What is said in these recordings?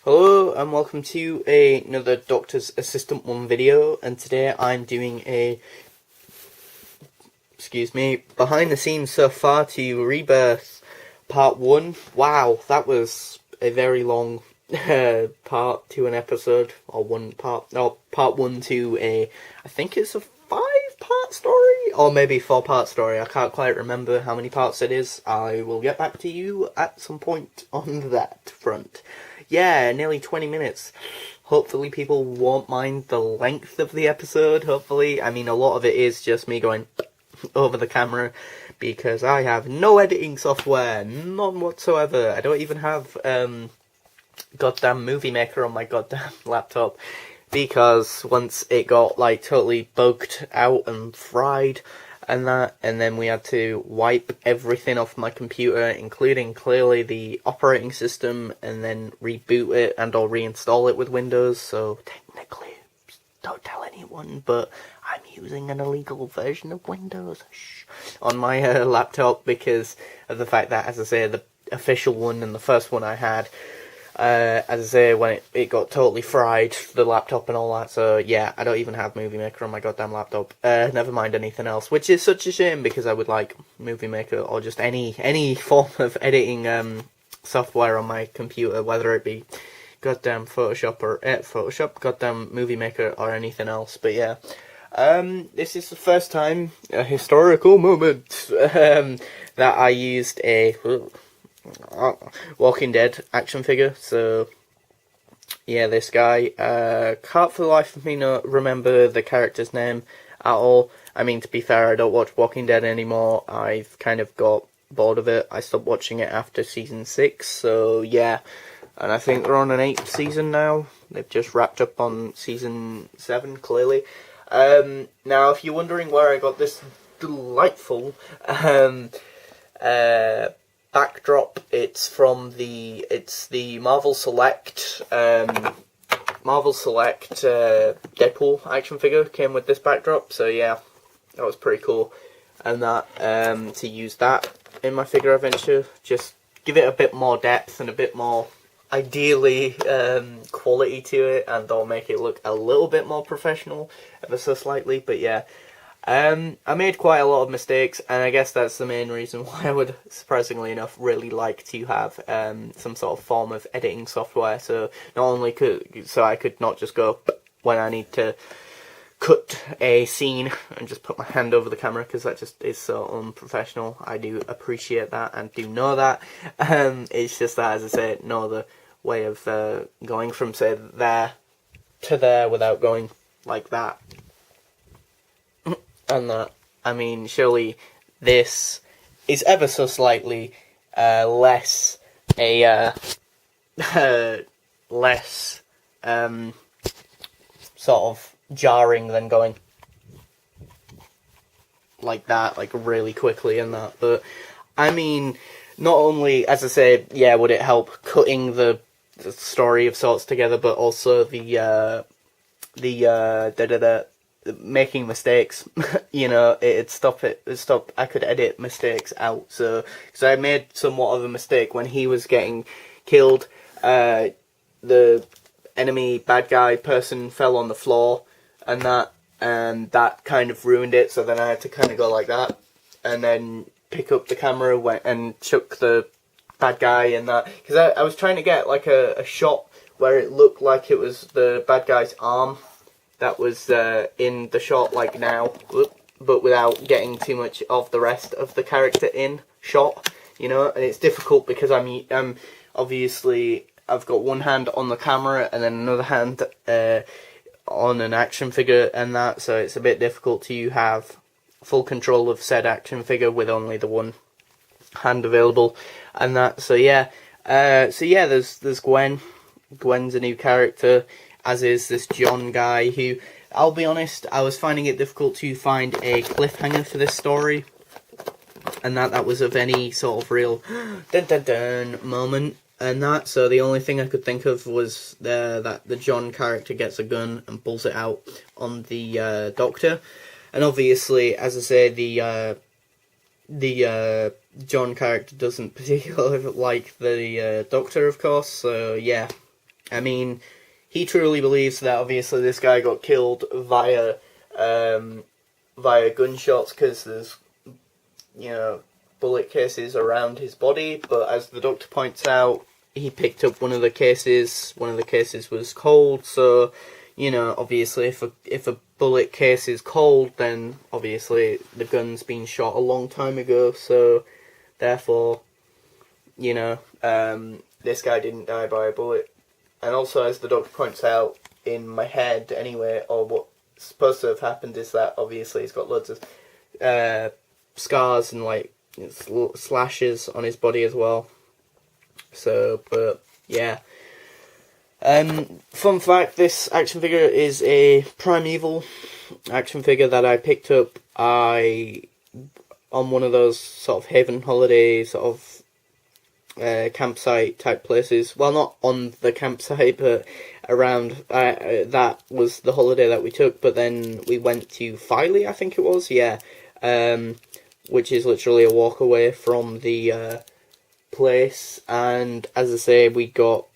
Hello and welcome to another Doctor's Assistant 1 video, and today I'm doing behind the scenes so far to Rebirth Part 1. Wow, that was a very long part to an episode, or part 1 to I think it's a 5-part story, or maybe 4-part story. I can't quite remember how many parts it is. I will get back to you at some point on that front. Yeah, nearly 20 minutes. Hopefully people won't mind the length of the episode, hopefully. I mean, a lot of it is just me going over the camera, because I have no editing software, none whatsoever. I don't even have goddamn Movie Maker on my goddamn laptop, because once it got like totally bugged out and fried and then we had to wipe everything off my computer, including clearly the operating system, and then reboot it and or reinstall it with Windows. So technically, don't tell anyone, but I'm using an illegal version of Windows on my laptop because of the fact that, as I say, the official one and the first one I had, as I say, when it got totally fried, the laptop and all that. So yeah, I don't even have Movie Maker on my goddamn laptop. Never mind anything else, which is such a shame, because I would like Movie Maker or just any form of editing software on my computer, whether it be goddamn Photoshop or goddamn Movie Maker or anything else. But yeah, this is the first time, a historical moment, that I used a Walking Dead action figure. So yeah, this guy, can't for the life of me not remember the character's name at all. I mean, to be fair, I don't watch Walking Dead anymore. I've kind of got bored of it. I stopped watching it after season 6, so yeah. And I think they're on an 8th season now. They've just wrapped up on season 7, clearly. Now, if you're wondering where I got this delightful backdrop, it's the Marvel Select Deadpool action figure came with this backdrop. So yeah, that was pretty cool, and that to use that in my figure adventure, just give it a bit more depth and a bit more, ideally, quality to it, and I'll make it look a little bit more professional, ever so slightly. But yeah, I made quite a lot of mistakes, and I guess that's the main reason why I would, surprisingly enough, really like to have some sort of form of editing software. So I could not just go when I need to cut a scene and just put my hand over the camera, because that just is so unprofessional. I do appreciate that and do know that. It's just that, as I say, no other way of going from, say, there to there without going like that. And that, I mean, surely this is ever so slightly less sort of jarring than going like that, like really quickly and that. But I mean, not only, as I said, yeah, would it help cutting the story of sorts together, but also the making mistakes. You know, it'd stop. I could edit mistakes out. So, because I made somewhat of a mistake when he was getting killed. The enemy bad guy person fell on the floor, and that kind of ruined it. So then I had to kind of go like that, and then pick up the camera, went and shook the bad guy, and that, because I was trying to get like a shot where it looked like it was the bad guy's arm that was in the shot, like now, but without getting too much of the rest of the character in shot, you know. And it's difficult because I'm obviously, I've got one hand on the camera and then another hand on an action figure and that, so it's a bit difficult to have full control of said action figure with only the one hand available and that. So yeah, there's Gwen. Gwen's a new character, as is this John guy, who, I'll be honest, I was finding it difficult to find a cliffhanger for this story, and that was of any sort of real dun dun dun moment and that. So the only thing I could think of was that the John character gets a gun and pulls it out on the Doctor, and obviously, as I say, the John character doesn't particularly like the Doctor, of course. So yeah, I mean, he truly believes that obviously this guy got killed via gunshots because there's, bullet cases around his body. But as the doctor points out, he picked up one of the cases. One of the cases was cold, so obviously if a bullet case is cold, then obviously the gun's been shot a long time ago. So therefore, this guy didn't die by a bullet. And also, as the doctor points out, in my head anyway, or what's supposed to have happened is that obviously he's got loads of scars and slashes on his body as well. So, but yeah. Fun fact, this action figure is a Primeval action figure that I picked up on one of those sort of haven holiday sort of campsite type places. Well, not on the campsite, but around. That was the holiday that we took. But then we went to Filey, I think it was. Yeah, which is literally a walk away from the place. And as I say, we got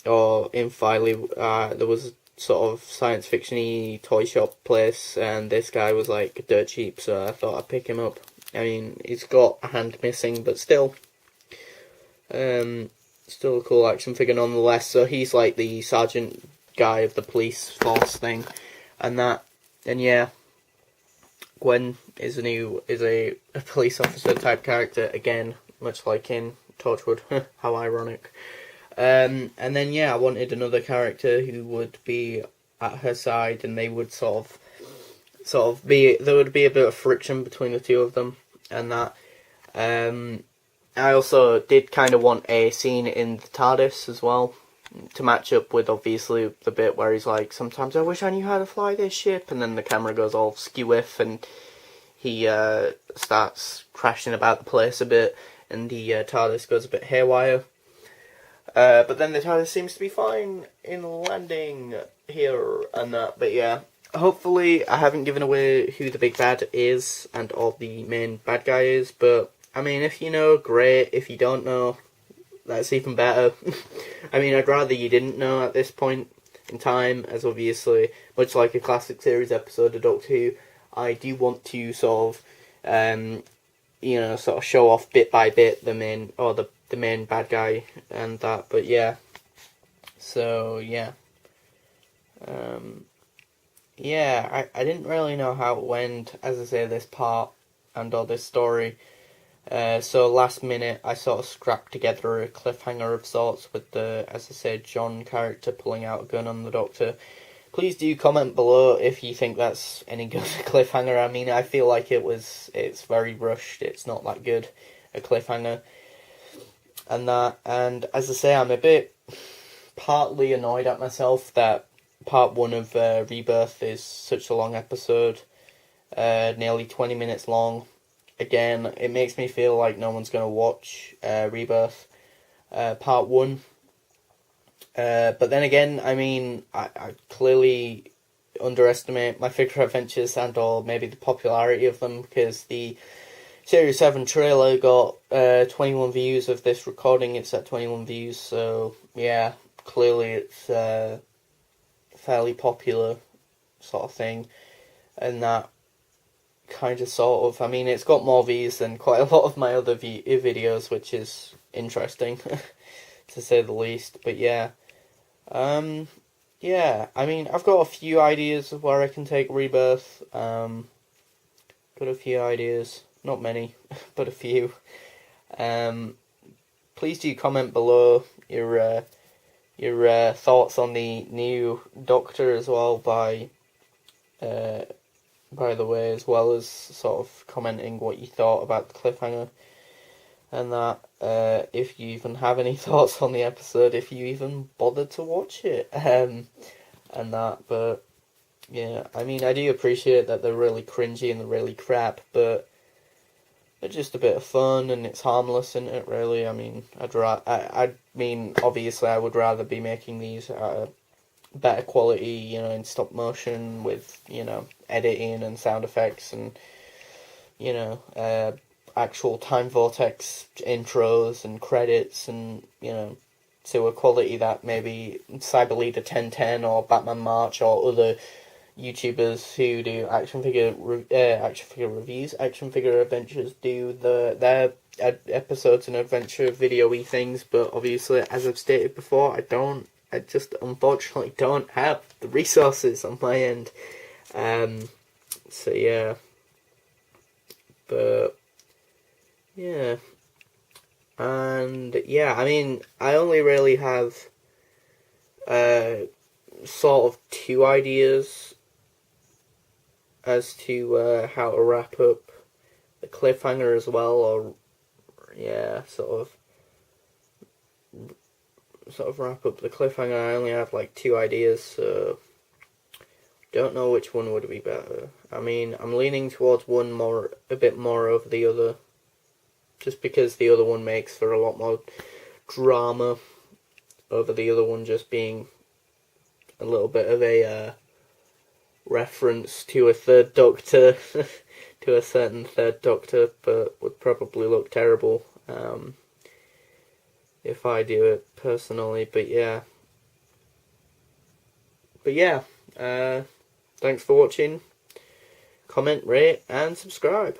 in Filey. There was a sort of science fiction-y toy shop place, and this guy was like dirt cheap, so I thought I'd pick him up. I mean, he's got a hand missing, but still. Still a cool action figure nonetheless. So he's like the sergeant guy of the police force thing, and yeah, Gwen is a police officer type character again, much like in Torchwood. How ironic. And then yeah, I wanted another character who would be at her side, and they would sort of be, there would be a bit of friction between the two of them, and that. I also did kind of want a scene in the TARDIS as well, to match up with obviously the bit where he's like, sometimes I wish I knew how to fly this ship, and then the camera goes all skew-whiff and he starts crashing about the place a bit, and the TARDIS goes a bit haywire. But then the TARDIS seems to be fine in landing here and that, but yeah. Hopefully I haven't given away who the big bad is and or the main bad guy is, but I mean, if you know, great. If you don't know, that's even better. I mean, I'd rather you didn't know at this point in time, as obviously, much like a classic series episode of Doctor Who, I do want to sort of show off bit by bit the main bad guy and that. But yeah, so yeah, I didn't really know how it went. As I say, this part and all this story. So last minute, I sort of scrapped together a cliffhanger of sorts with the, as I said, John character pulling out a gun on the Doctor. Please do comment below if you think that's any good a cliffhanger. I mean, I feel like it's very rushed. It's not that good a cliffhanger. And that, and as I say, I'm a bit partly annoyed at myself that part 1 of Rebirth is such a long episode, nearly 20 minutes long. Again, it makes me feel like no one's going to watch Rebirth part 1. But then again, I mean, I clearly underestimate my figure adventures and or maybe the popularity of them, because the Series 7 trailer got 21 views of this recording. It's at 21 views, so yeah, clearly it's a fairly popular sort of thing, and that kind of sort of, I mean, it's got more views than quite a lot of my other videos, which is interesting to say the least. But yeah, yeah, I mean, I've got a few ideas of where I can take Rebirth. Got a few ideas, not many, but a few. Please do comment below your thoughts on the new Doctor as well, by the way, as well as sort of commenting what you thought about the cliffhanger and that. If you even have any thoughts on the episode, if you even bothered to watch it, and that. But yeah, I mean, I do appreciate that they're really cringy and they're really crap, but they're just a bit of fun and it's harmless, isn't it? Really, I mean, I mean, obviously, I would rather be making these better quality, in stop motion with, editing and sound effects and, actual time vortex intros and credits and, to a quality that maybe Cyber Leader 1010 or Batman March or other YouTubers who do action figure reviews, action figure adventures do their episodes and adventure video-y things. But obviously, as I've stated before, I just unfortunately don't have the resources on my end. So yeah, but yeah, and yeah, I mean, I only really have sort of two ideas as to how to wrap up the cliffhanger as well, or yeah, sort of wrap up the cliffhanger. I only have like two ideas, so don't know which one would be better. I mean, I'm leaning towards one a bit more over the other, just because the other one makes for a lot more drama over the other one just being a little bit of a reference to a third Doctor, to a certain third Doctor, but would probably look terrible if I do it personally. But yeah, thanks for watching. Comment, rate, and subscribe.